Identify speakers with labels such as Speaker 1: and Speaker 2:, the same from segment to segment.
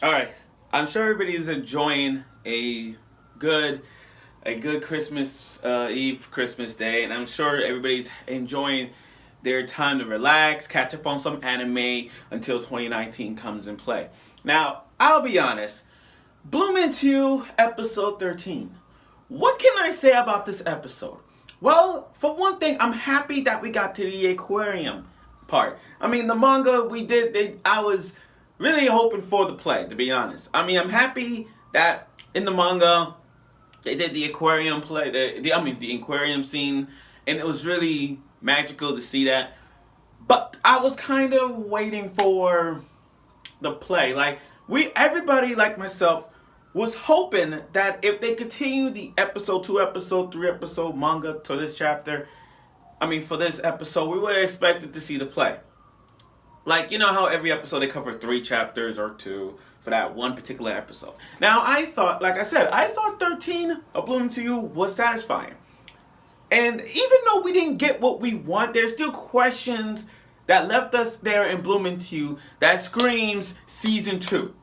Speaker 1: All right. I'm sure everybody's enjoying good a good Christmas Eve, Christmas Day, and I'm sure everybody's enjoying their time to relax, catch up on some anime until 2019 comes in play. Now, I'll be honest. Bloom into episode 13. What can I say about this episode? Well, for one thing, I'm happy that we got to the aquarium part. I mean, the manga we did, I was really hoping for the play, to be honest. I mean, I'm happy that in the manga they did the aquarium play, the aquarium scene, and it was really magical to see that. But I was kind of waiting for the play. Like everybody like myself was hoping that if they continue the episode 2, episode 3, episode manga to this chapter, for this episode, we would have expected to see the play. Like, you know how every episode they cover 3 chapters or 2 for that one particular episode. Now, I thought, like I said, I thought 13, A Bloom to You, was satisfying. And even though we didn't get what we want, there's still questions that left us there in Blooming to You that screams season 2.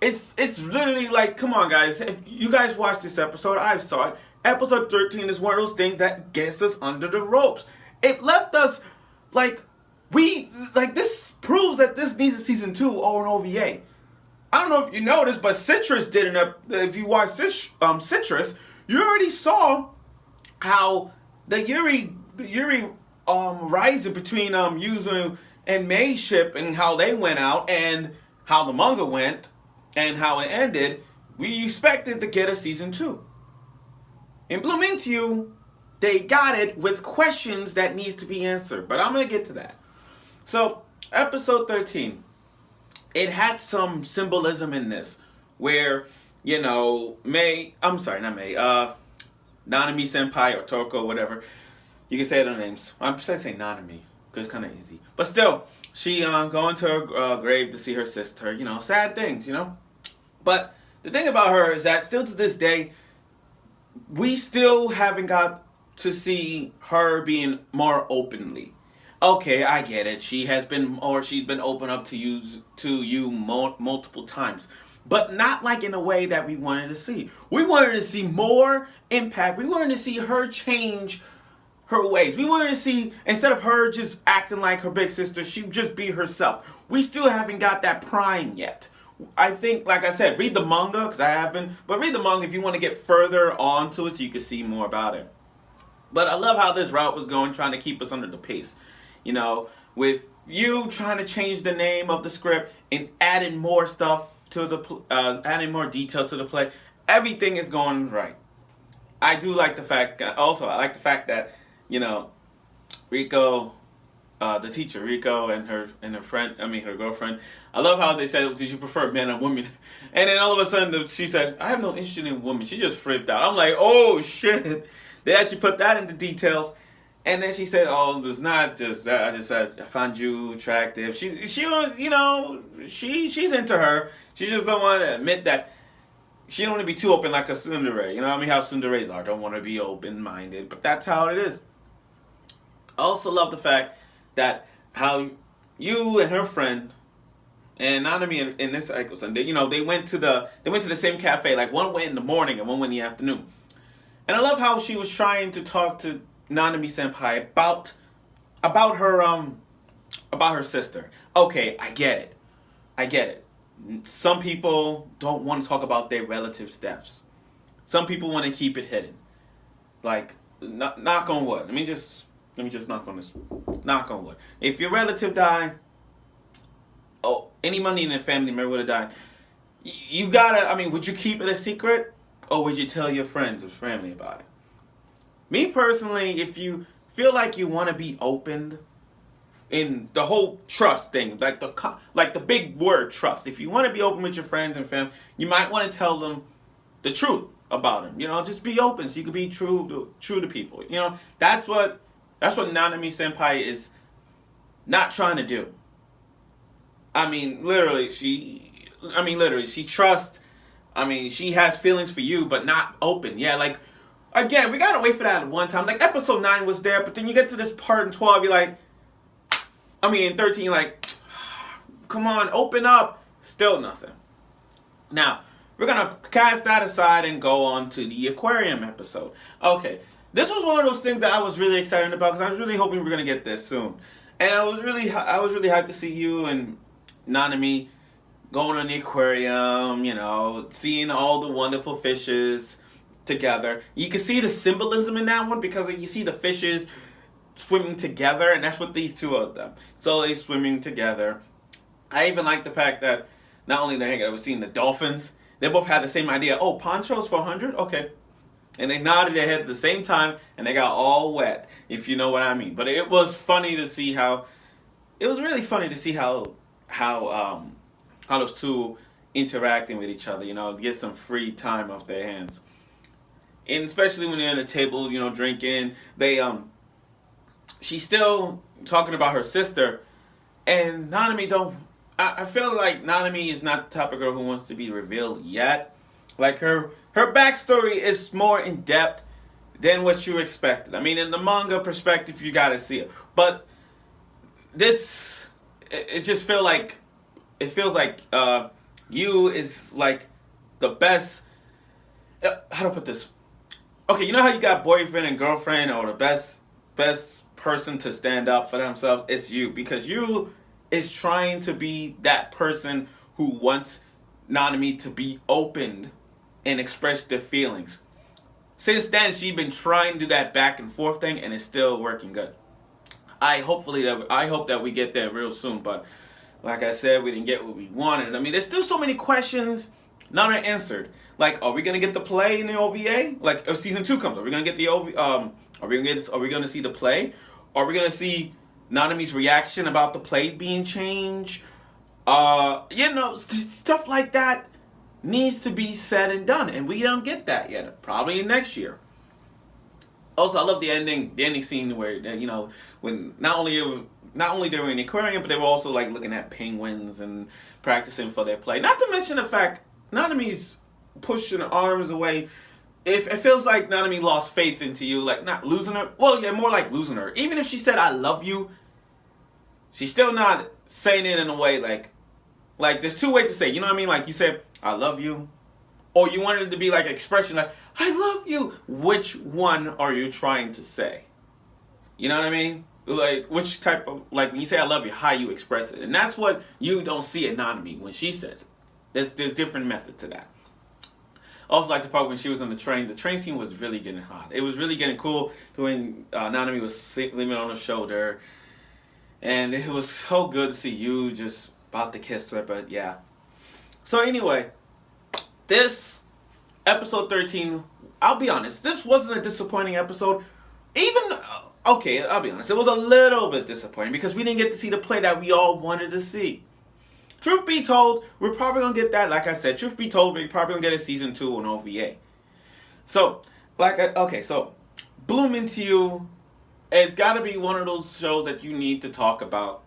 Speaker 1: It's literally like, come on guys, if you guys watched this episode, I've saw it. Episode 13 is one of those things that gets us under the ropes. It left us this proves that this needs a season 2 or an OVA. I don't know if you noticed, but Citrus did if you watch Citrus, you already saw how the Yuri rising between Yuzu and Mei's ship and how they went out and how the manga went and how it ended. We expected to get a season 2. In Bloom Into You, they got it with questions that needs to be answered, but I'm gonna get to that. So, episode 13, it had some symbolism in this, where, not Mei, Nanami Senpai or Toko, whatever. You can say their names. I'm saying Nanami, because it's kind of easy. But still, she going to her grave to see her sister, sad things, But the thing about her is that still to this day, we still haven't got to see her being more openly. Okay, I get it. She's been open up to you multiple times, but not like in a way that we wanted to see. We wanted to see more impact. We wanted to see her change her ways. We wanted to see, instead of her just acting like her big sister, she just be herself. We still haven't got that prime yet. I think, like I said, read the manga, because I haven't, but read the manga if you want to get further onto it so you can see more about it. But I love how this route was going, trying to keep us under the pace. With you trying to change the name of the script and adding more stuff to adding more details to the play. Everything is going right. I do like the fact, I like the fact that, Rico, the teacher, Rico, and her friend, her girlfriend. I love how they said, "Did you prefer men or women?" And then all of a sudden, she said, "I have no interest in women." She just flipped out. I'm like, oh shit! They actually put that into details. And then she said, "Oh, it's not just that. I just said I found you attractive." She's into her. She just don't want to admit that she don't want to be too open like a tsundere. How tsunderes are. Don't want to be open-minded, but that's how it is. I also love the fact that how you and her friend and Nanami in this episode, they went to the same cafe. Like one went in the morning and one went in the afternoon. And I love how she was trying to talk to Nanami Senpai about her sister. Okay, I get it. Some people don't want to talk about their relatives' deaths. Some people want to keep it hidden. Like, knock on wood. Let me just knock on this. Knock on wood. If your relative died, anybody in the family member would have died. You gotta. Would you keep it a secret, or would you tell your friends or family about it? Me personally, if you feel like you want to be open in the whole trust thing, like the big word trust, if you want to be open with your friends and family, you might want to tell them the truth about them. Just be open so you can be true to people. That's what Nanami Senpai is not trying to do. Literally, she trusts. She has feelings for you, but not open. Yeah, like. Again, we gotta wait for that one time. Like, episode 9 was there, but then you get to this part in 12, you're like... in 13, you're like... Come on, open up. Still nothing. Now, we're going to cast that aside and go on to the aquarium episode. Okay, this was one of those things that I was really excited about because I was really hoping we were going to get this soon. And I was really hyped to see you and Nanami going on the aquarium, you know, seeing all the wonderful fishes together. You can see the symbolism in that one because you see the fishes swimming together, and that's what these two of them. So they swimming together. I even like the fact that not only I was seeing the dolphins, they both had the same idea. Oh, ponchos for 100? Okay. And they nodded their head at the same time, and they got all wet, if you know what I mean. But it was funny to see how, it was really funny to see how those two interacting with each other, you know, get some free time off their hands. And especially when they're at a table, you know, drinking, she's still talking about her sister, and Nanami I feel like Nanami is not the type of girl who wants to be revealed yet. Like her backstory is more in depth than what you expected. I mean, in the manga perspective, you gotta see it. But this, it just feels like you is like the best. How to put this? Okay, you know how you got boyfriend and girlfriend, or the best person to stand up for themselves? It's you, because you is trying to be that person who wants Nanami to be opened and express their feelings. Since then, she's been trying to do that back and forth thing, and it's still working good. I hope that we get there real soon, but like I said, we didn't get what we wanted. I mean, there's still so many questions not answered. Like, are we gonna get the play in the OVA? Like, if season 2 comes, are we gonna get the Are we gonna see the play? Are we gonna see Nanami's reaction about the play being changed? You know, stuff like that needs to be said and done, and we don't get that yet. Probably next year. Also, I love the ending scene where, you know, when not only they were in the aquarium, but they were also like looking at penguins and practicing for their play. Not to mention the fact Nanami's pushing her arms away. If it feels like Nanami lost faith into you, like not losing her. Well, yeah, more like losing her. Even if she said "I love you," she's still not saying it in a way like there's two ways to say it, you know what I mean? Like you said "I love you," or you wanted it to be like an expression like "I love you." Which one are you trying to say? You know what I mean? Like which type of, like when you say "I love you," how you express it, and that's what you don't see in Nanami when she says it. There's different method to that. Also, like the part when she was on the train. The train scene was really getting hot. It was really getting cool when Nanami was leaning on her shoulder, and it was so good to see you just about to kiss her. But yeah. So anyway, this episode 13. I'll be honest. This wasn't a disappointing episode. Even okay, I'll be honest. It was a little bit disappointing because we didn't get to see the play that we all wanted to see. Truth be told, we're probably going to get that, like I said, truth be told, we're probably going to get a season 2 on OVA. So, so, Bloom Into You, it's got to be one of those shows that you need to talk about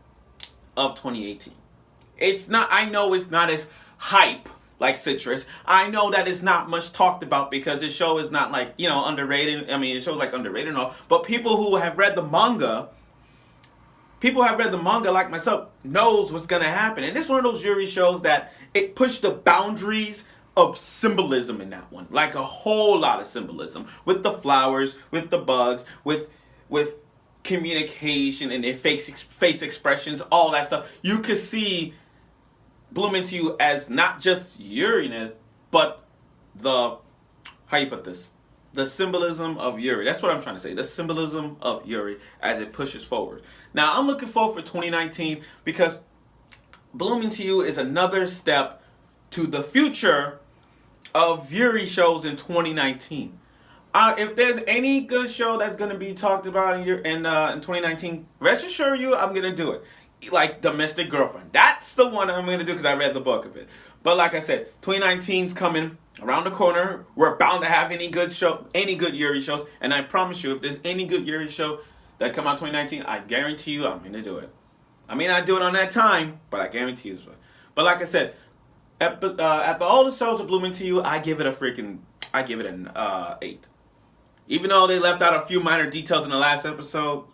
Speaker 1: of 2018. It's not, I know it's not as hype like Citrus. I know that it's not much talked about because this show is not like, you know, underrated. I mean, the show's like underrated and all, but people who have read the manga like myself knows what's going to happen. And it's one of those Yuri shows that it pushed the boundaries of symbolism in that one. Like a whole lot of symbolism. With the flowers, with the bugs, with communication and their face expressions, all that stuff. You could see Bloom Into You as not just Yuriness, but the, how you put this? The symbolism of Yuri. That's what I'm trying to say. The symbolism of Yuri as it pushes forward. Now, I'm looking forward for 2019 because Bloom Into You is another step to the future of Yuri shows in 2019. If there's any good show that's going to be talked about in 2019, rest assured you, I'm going to do it. Like Domestic Girlfriend. That's the one I'm going to do because I read the book of it. But like I said, 2019's coming around the corner. We're bound to have any good Yuri shows. And I promise you, if there's any good Yuri show that come out 2019, I guarantee you I'm going to do it. I may not do it on that time, but I guarantee you. But like I said, after all the shows of Bloom Into You, I give it an 8. Even though they left out a few minor details in the last episode,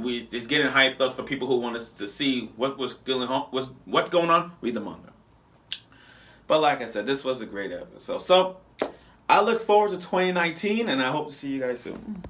Speaker 1: it's getting hyped up for people who want us to see what's going on. Read the manga. But like I said, this was a great episode. So I look forward to 2019, and I hope to see you guys soon.